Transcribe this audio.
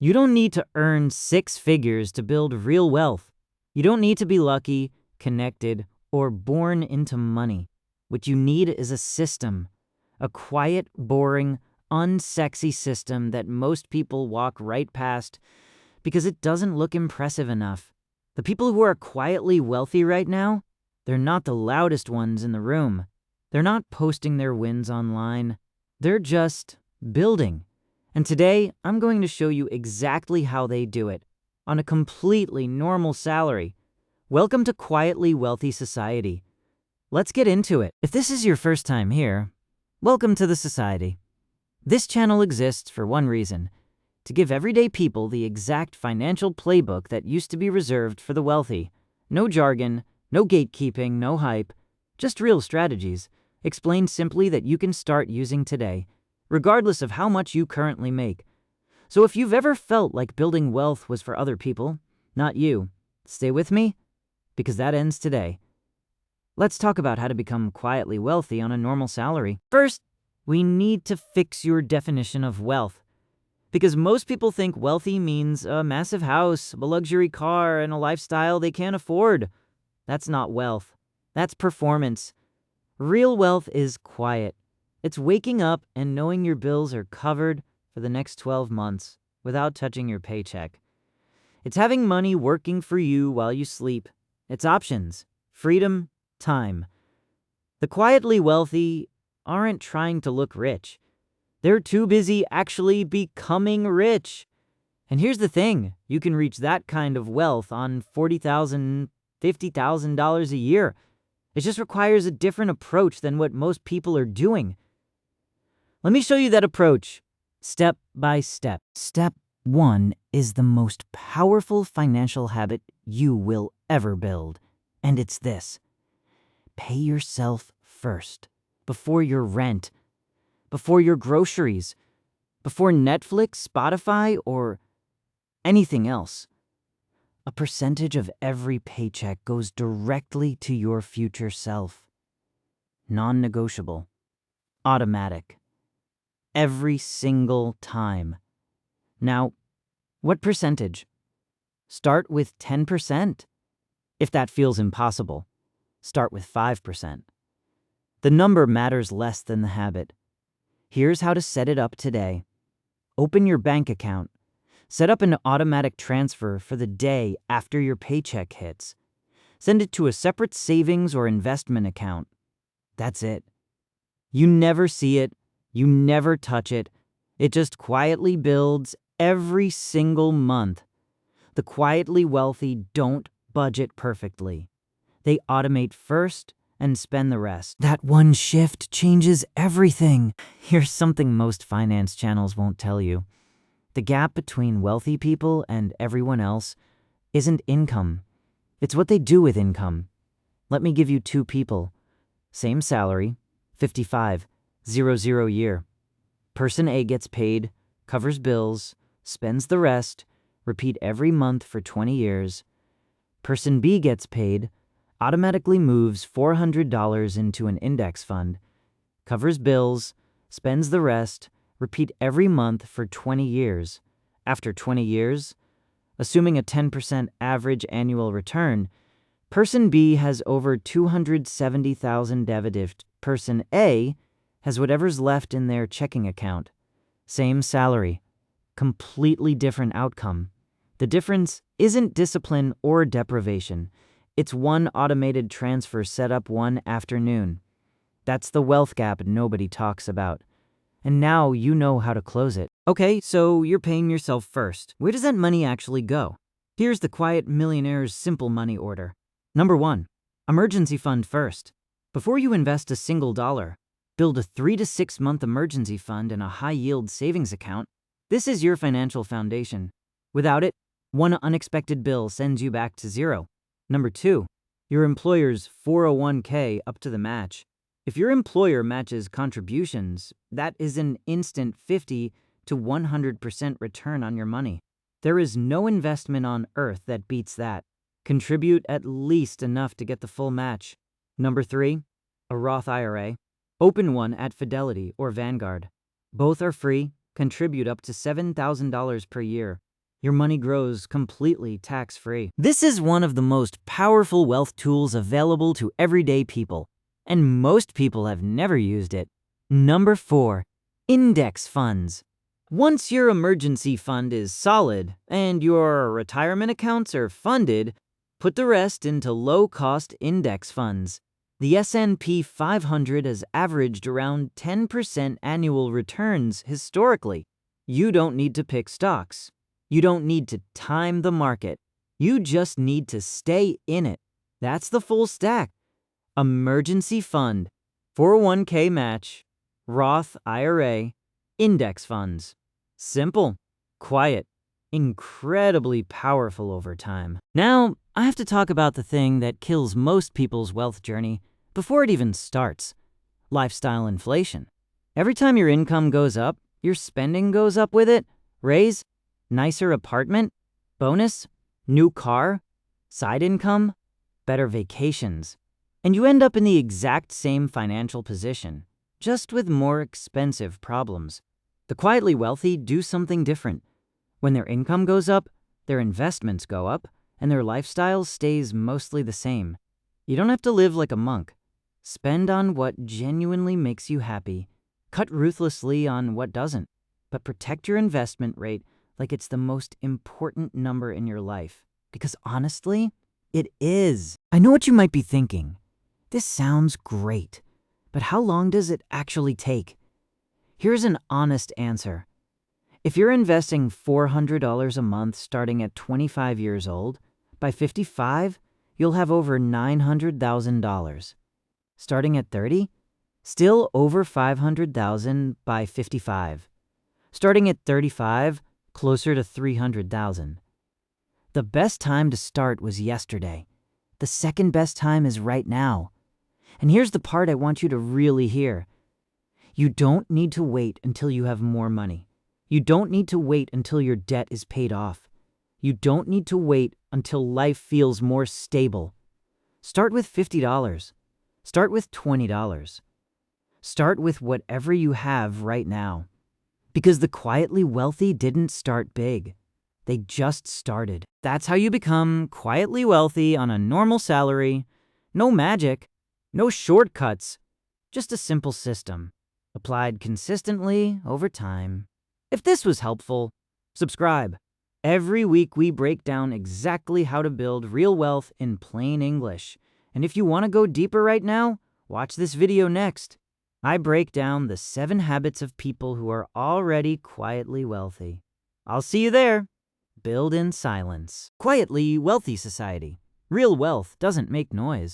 You don't need to earn six figures to build real wealth. You don't need to be lucky, connected, or born into money. What you need is a system, a quiet, boring, unsexy system that most people walk right past because it doesn't look impressive enough. The people who are quietly wealthy right now, they're not the loudest ones in the room. They're not posting their wins online. They're just building. And today, I'm going to show you exactly how they do it on a completely normal salary. Welcome to Quietly Wealthy Society. Let's get into it. If this is your first time here, welcome to the society. This channel exists for one reason: to give everyday people the exact financial playbook that used to be reserved for the wealthy. No jargon, no gatekeeping, no hype, just real strategies, explained simply that you can start using today, regardless of how much you currently make. So if you've ever felt like building wealth was for other people, not you, stay with me, because that ends today. Let's talk about how to become quietly wealthy on a normal salary. First, we need to fix your definition of wealth, because most people think wealthy means a massive house, a luxury car, and a lifestyle they can't afford. That's not wealth. That's performance. Real wealth is quiet. It's waking up and knowing your bills are covered for the next 12 months without touching your paycheck. It's having money working for you while you sleep. It's options, freedom, time. The quietly wealthy aren't trying to look rich. They're too busy actually becoming rich. And here's the thing, you can reach that kind of wealth on $40,000, $50,000 a year. It just requires a different approach than what most people are doing. Let me show you that approach, step by step. Step 1 is the most powerful financial habit you will ever build. And it's this: pay yourself first, before your rent, before your groceries, before Netflix, Spotify, or anything else. A percentage of every paycheck goes directly to your future self. Non-negotiable. Automatic. Every single time. Now, what percentage? Start with 10%. If that feels impossible, start with 5%. The number matters less than the habit. Here's how to set it up today. Open your bank account. Set up an automatic transfer for the day after your paycheck hits. Send it to a separate savings or investment account. That's it. You never see it. You never touch it. It just quietly builds every single month. The quietly wealthy don't budget perfectly. They automate first and spend the rest. That one shift changes everything. Here's something most finance channels won't tell you. The gap between wealthy people and everyone else isn't income. It's what they do with income. Let me give you two people. Same salary, 55,000 year. Person A gets paid, covers bills, spends the rest, repeat every month for 20 years. Person B gets paid, automatically moves $400 into an index fund, covers bills, spends the rest, repeat every month for 20 years. After 20 years, assuming a 10% average annual return, Person B has over 270,000 dividends. Person A has whatever's left in their checking account. Same salary, completely different outcome. The difference isn't discipline or deprivation. It's one automated transfer set up one afternoon. That's the wealth gap nobody talks about. And now you know how to close it. Okay, so you're paying yourself first. Where does that money actually go? Here's the quiet millionaire's simple money order. Number 1, emergency fund first. Before you invest a single dollar, build a 3 to 6 month emergency fund in a high-yield savings account. This is your financial foundation. Without it, one unexpected bill sends you back to zero. Number 2, your employer's 401k up to the match. If your employer matches contributions, that is an instant 50 to 100% return on your money. There is no investment on earth that beats that. Contribute at least enough to get the full match. Number 3, a Roth IRA. Open one at Fidelity or Vanguard. Both are free, contribute up to $7,000 per year. Your money grows completely tax-free. This is one of the most powerful wealth tools available to everyday people, and most people have never used it. Number 4. Index funds. Once your emergency fund is solid and your retirement accounts are funded, put the rest into low-cost index funds. The S&P 500 has averaged around 10% annual returns historically. You don't need to pick stocks. You don't need to time the market. You just need to stay in it. That's the full stack. Emergency fund, 401k match, Roth IRA, index funds. Simple, quiet, incredibly powerful over time. Now, I have to talk about the thing that kills most people's wealth journey before it even starts: lifestyle inflation. Every time your income goes up, your spending goes up with it. Raise, nicer apartment, bonus, new car, side income, better vacations. And you end up in the exact same financial position, just with more expensive problems. The quietly wealthy do something different. When their income goes up, their investments go up, and their lifestyle stays mostly the same. You don't have to live like a monk. Spend on what genuinely makes you happy. Cut ruthlessly on what doesn't. But protect your investment rate like it's the most important number in your life. Because honestly, it is. I know what you might be thinking. This sounds great, but how long does it actually take? Here's an honest answer. If you're investing $400 a month starting at 25 years old, by 55, you'll have over $900,000. Starting at 30, still over $500,000 by 55. Starting at 35, closer to $300,000. The best time to start was yesterday. The second best time is right now. And here's the part I want you to really hear. You don't need to wait until you have more money. You don't need to wait until your debt is paid off. You don't need to wait until life feels more stable. Start with $50. Start with $20. Start with whatever you have right now. Because the quietly wealthy didn't start big. They just started. That's how you become quietly wealthy on a normal salary. No magic, no shortcuts, just a simple system, applied consistently over time. If this was helpful, subscribe. Every week we break down exactly how to build real wealth in plain English. And if you want to go deeper right now, watch this video next. I break down the 7 habits of people who are already quietly wealthy. I'll see you there. Build in silence. Quietly wealthy society. Real wealth doesn't make noise.